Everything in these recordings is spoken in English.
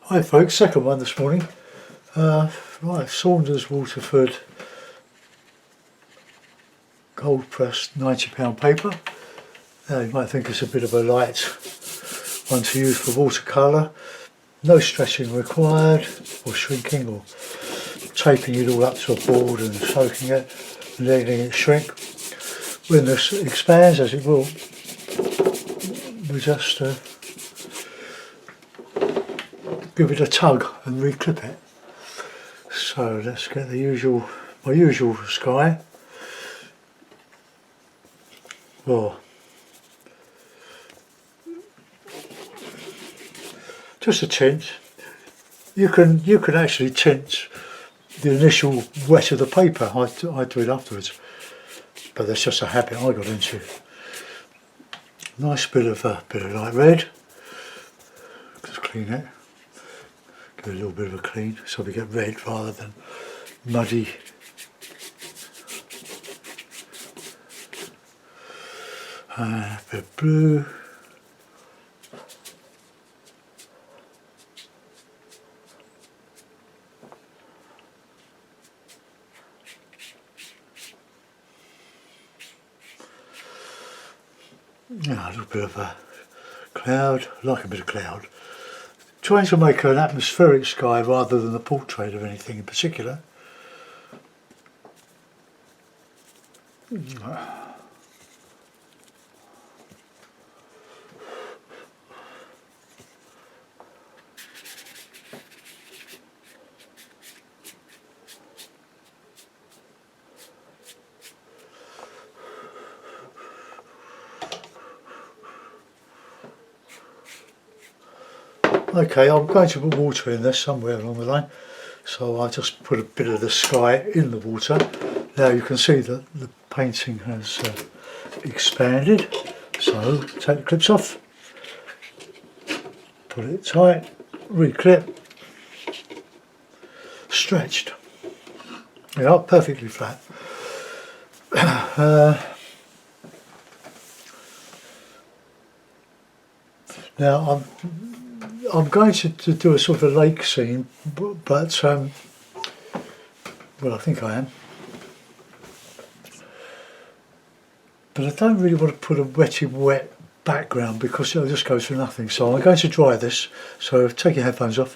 Hi folks, second one this morning. Right, Saunders Waterford cold pressed £90 paper. Now you might think it's a bit of a light one to use for watercolour. No stretching required, or shrinking, or taping it all up to a board and soaking it and letting it shrink. When this expands, as it will, we just give it a tug and reclip it. So let's get my usual sky. Well, just a tint. You can actually tint the initial wet of the paper. I do it afterwards, but that's just a habit I got into. Nice bit of light red. Just clean it. Give it a little bit of a clean so we get red rather than muddy. A bit of blue. Yeah, a little bit of a cloud. I like a bit of cloud. Trying to make an atmospheric sky rather than a portrait of anything in particular. Okay, I'm going to put water in this somewhere along the line, so I just put a bit of the sky in the water. Now you can see that the painting has expanded, so take the clips off, put it tight, reclip, stretched. Yeah, perfectly flat. Now I'm going to do a sort of lake scene, but well, I think I am. But I don't really want to put a wet background because it'll just go for nothing. So I'm going to dry this. So take your headphones off.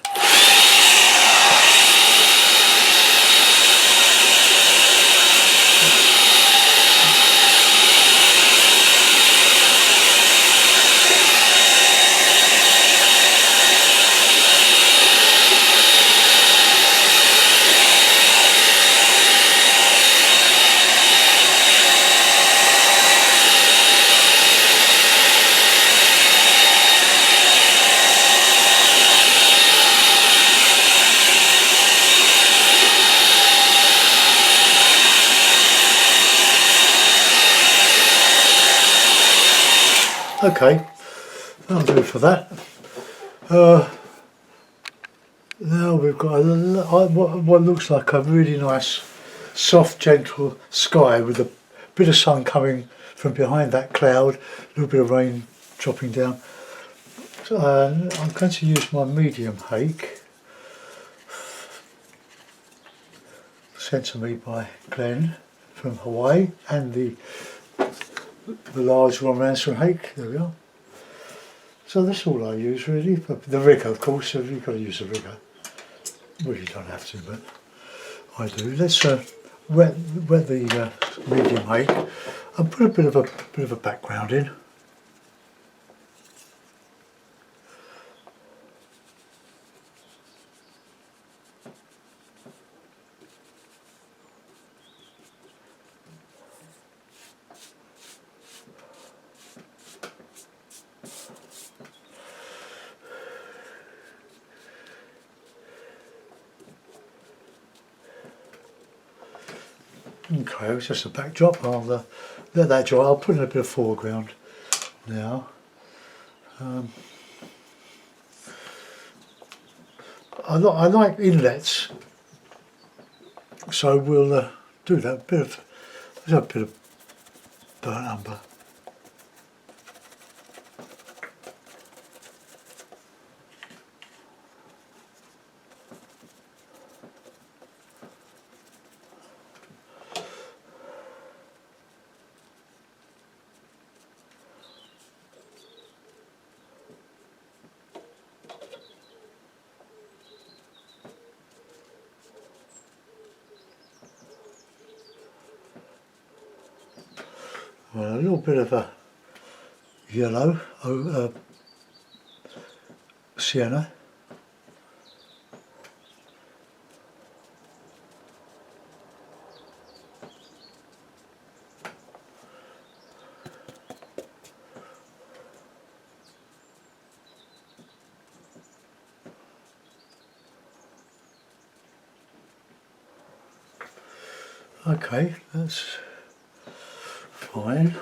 Okay, that'll do it for that. Now we've got what looks like a really nice, soft, gentle sky with a bit of sun coming from behind that cloud, a little bit of rain dropping down. So, I'm going to use my medium hake, sent to me by Glenn from Hawaii, and the large romance hake. There we are. So that's all I use really. But the rigger, of course, you've got to use the rigger. Well, you don't have to, but I do. Let's wet the medium hake and put a bit of a background in. Okay, it's just a backdrop. I'll let that dry. I'll put in a bit of foreground now. I like inlets, so we'll do that. There's a bit of burnt umber. Well, a little bit of a yellow, sienna. Okay, that's fine.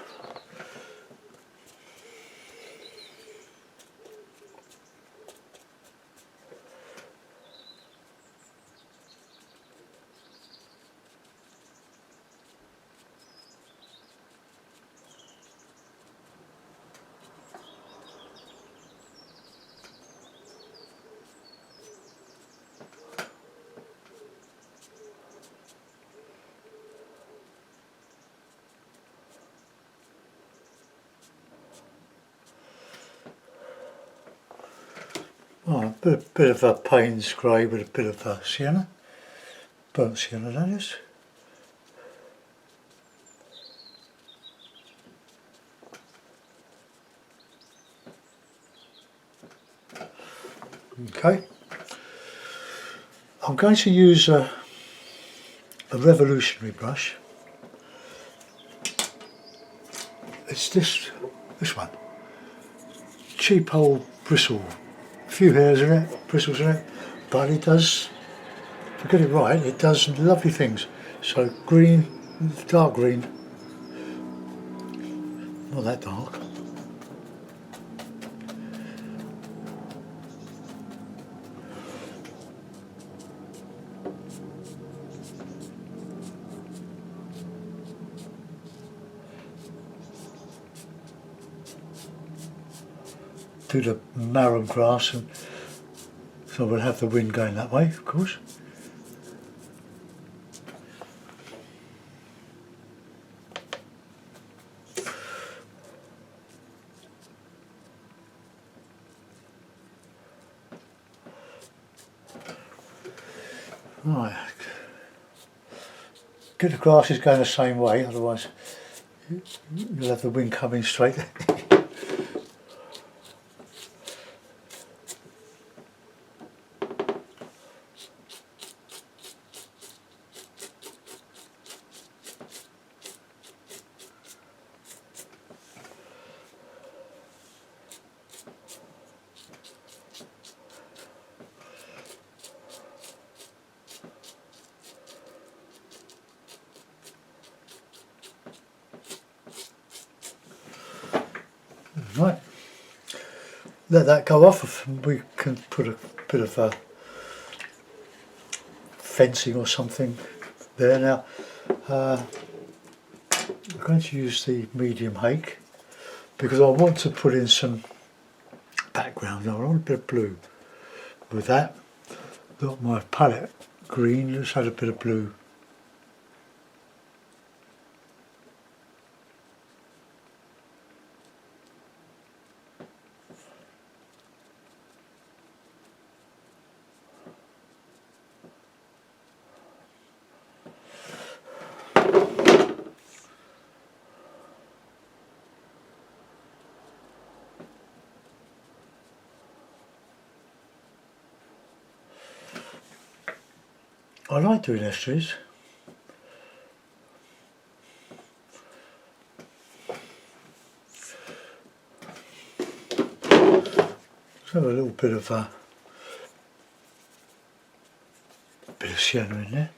Oh, a bit of a Payne's grey with a bit of a sienna, burnt sienna that is. Okay, I'm going to use a revolutionary brush. It's this one, cheap old bristle, a few hairs in it, bristles in it, but it does, if you get it right, it does lovely things. So green, dark green, not that dark. Do the marram grass, and so we'll have the wind going that way, of course. Right, get the grasses going the same way, otherwise you'll have the wind coming straight. Right, let that go off, and we can put a bit of fencing or something there. Now I'm going to use the medium hake because I want to put in some background. I want a bit of blue with that. Got my palette green, let's add a bit of blue. I like doing estuaries. Let's have a little bit of sienna in there.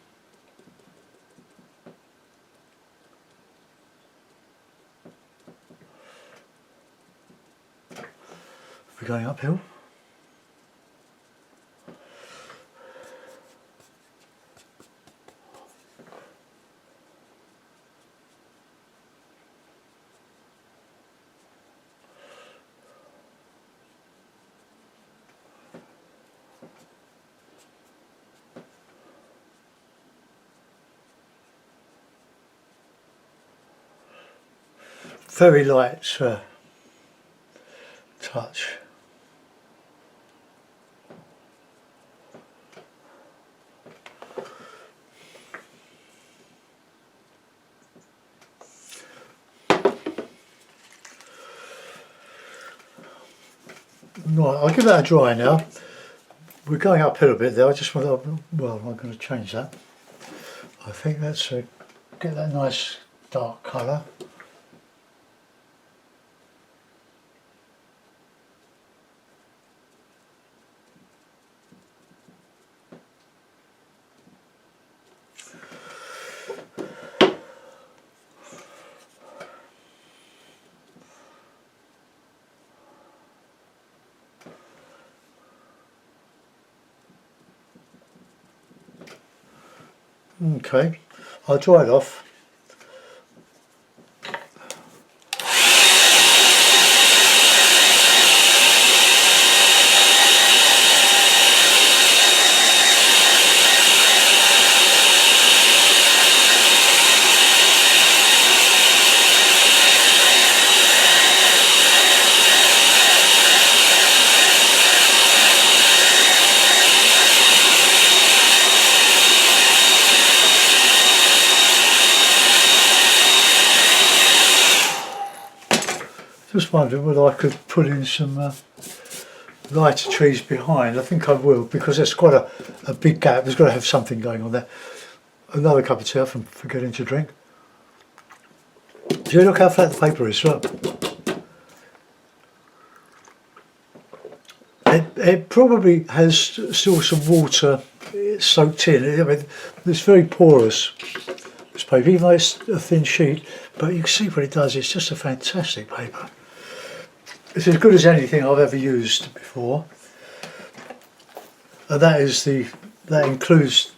We're going uphill. Very light touch. Right, I'll give that a dry now. We're going uphill a bit there. I just want to, well, I'm going to change that. I think that's get that nice dark colour. Okay, I'll dry it off. Just wondering whether I could put in some lighter trees behind. I think I will, because there's quite a big gap. There's got to have something going on there. Another cup of tea I'm forgetting to drink. Do you look how flat the paper is? Right? It probably has still some water soaked in. I mean, it's very porous, this paper, even though it's a thin sheet. But you can see what it does. It's just a fantastic paper. It's as good as anything I've ever used before, and that includes,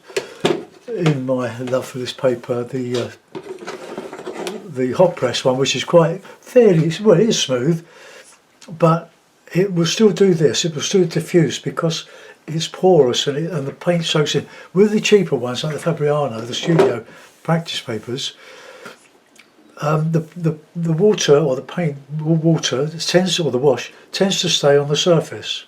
in my love for this paper, the hot press one, which is quite fairly, well, it is smooth, but it will still do this. It will still diffuse because it's porous and the paint soaks in. With the cheaper ones like the Fabriano, the studio practice papers, the water or the paint water tends to, or the wash tends to stay on the surface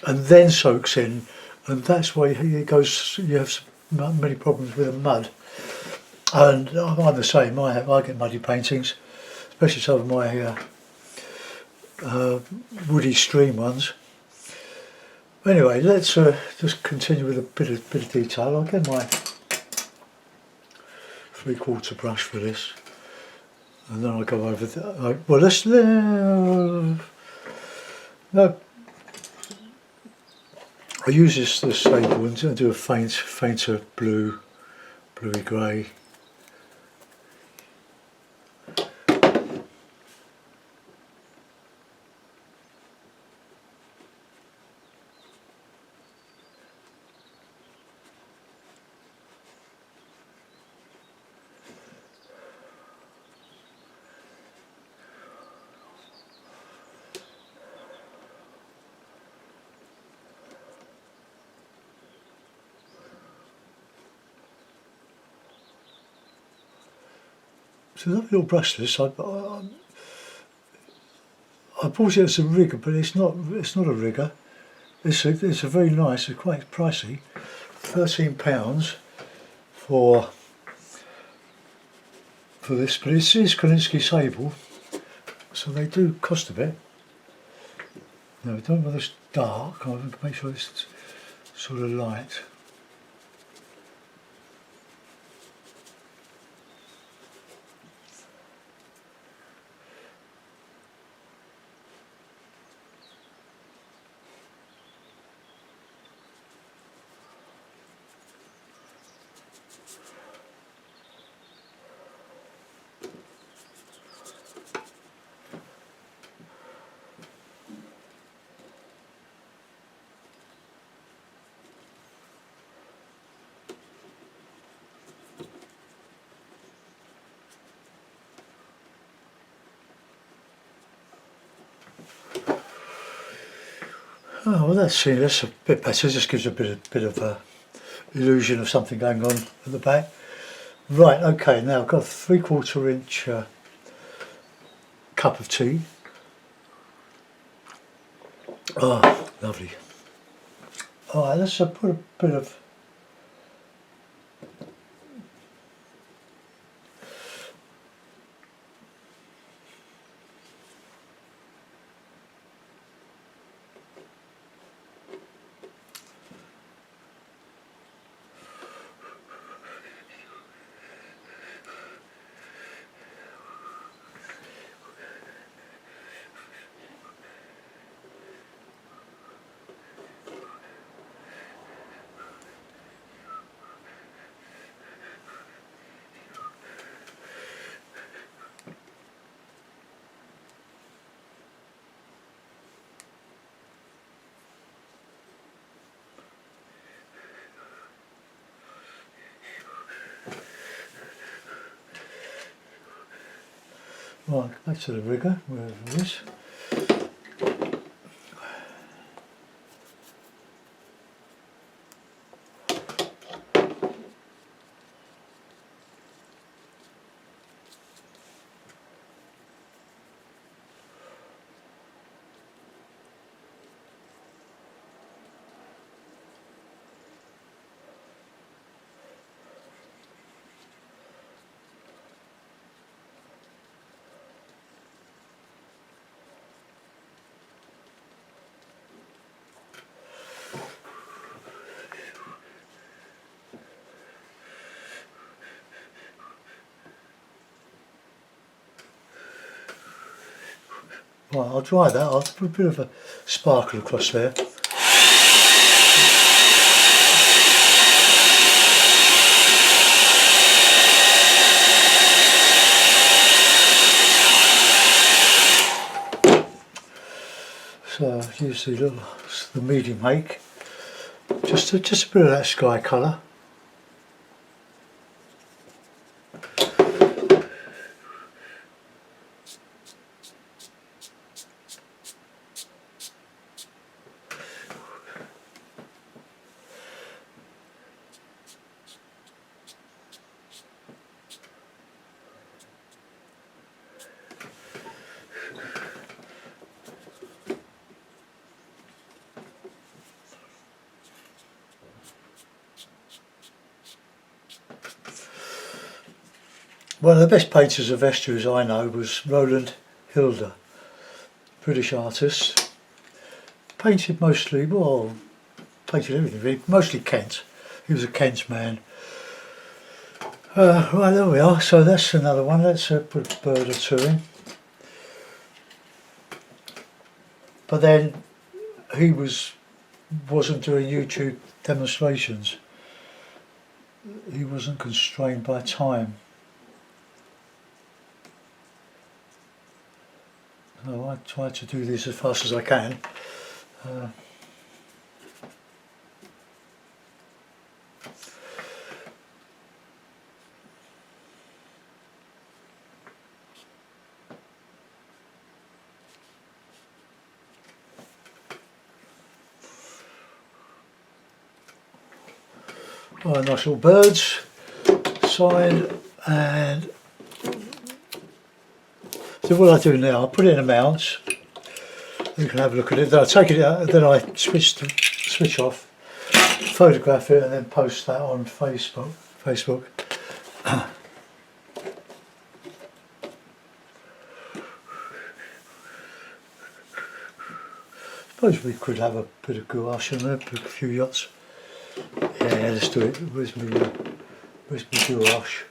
and then soaks in, and that's why it goes. You have many problems with the mud. And I'm the same. I get muddy paintings, especially some of my woody stream ones. Anyway, let's just continue with a bit of detail. I'll get my 3/4 brush for this. And then I'll go over the, well, let's, no, I use this sable and do a fainter bluey grey. It's a lovely little brush this. I bought it as a rigger, but it's not a rigger. It's a very nice, it's quite pricey. £13 for this, but it is Kolinsky sable, so they do cost a bit. No, I don't want this dark. I want to make sure it's sort of light. Oh, well, that's a bit better. It just gives a bit of illusion of something going on at the back. Right, okay, now I've got a 3/4 inch cup of tea. Oh, lovely. Alright, let's put a bit of Right, back to the rigger, wherever it is. Right, I'll dry that. I'll put a bit of a sparkle across there. So use the medium hake, just a bit of that sky colour. One of the best painters of estuaries I know was Roland Hilder, British artist. Painted mostly, well, painted everything really, mostly Kent. He was a Kent man. Right, there we are. So that's another one. Let's put a bird or two in. But then he wasn't doing YouTube demonstrations. He wasn't constrained by time. So I try to do this as fast as I can. Right, nice little birds, side, and so what I do now, I put it in a mount. You can have a look at it. Then I take it out, then I switch off, photograph it, and then post that on Facebook. Suppose we could have a bit of gouache in there, a few yachts. Yeah, let's do it. Where's my gouache?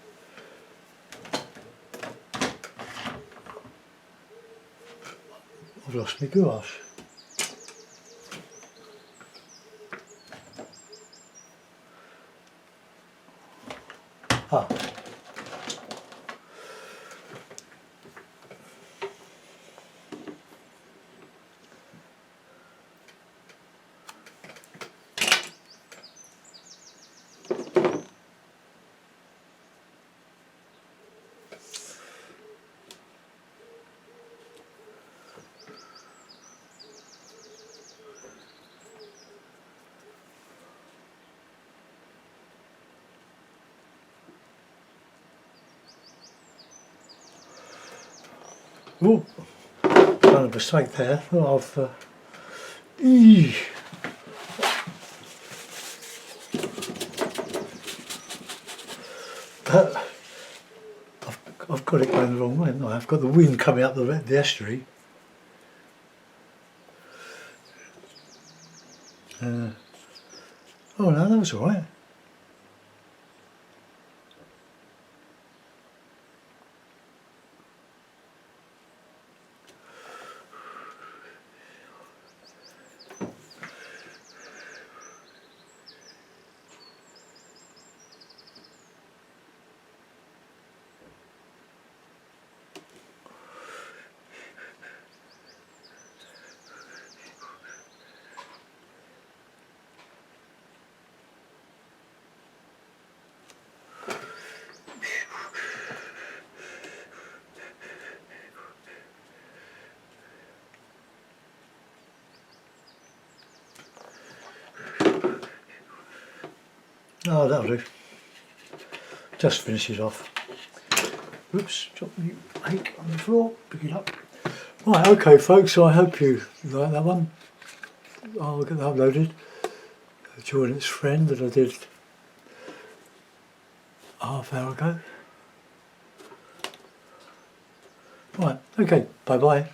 I've lost my gouache. Ah. Ooh, done a mistake there. I've I've got it going the wrong way, haven't I? I've got the wind coming up the estuary. Oh no, that was all right. Oh, that'll do. Just finishes off. Oops, dropped my hake on the floor, pick it up. Right, okay folks, so I hope you like that one. I'll get that uploaded. Join its friend that I did half hour ago. Right, okay, bye bye.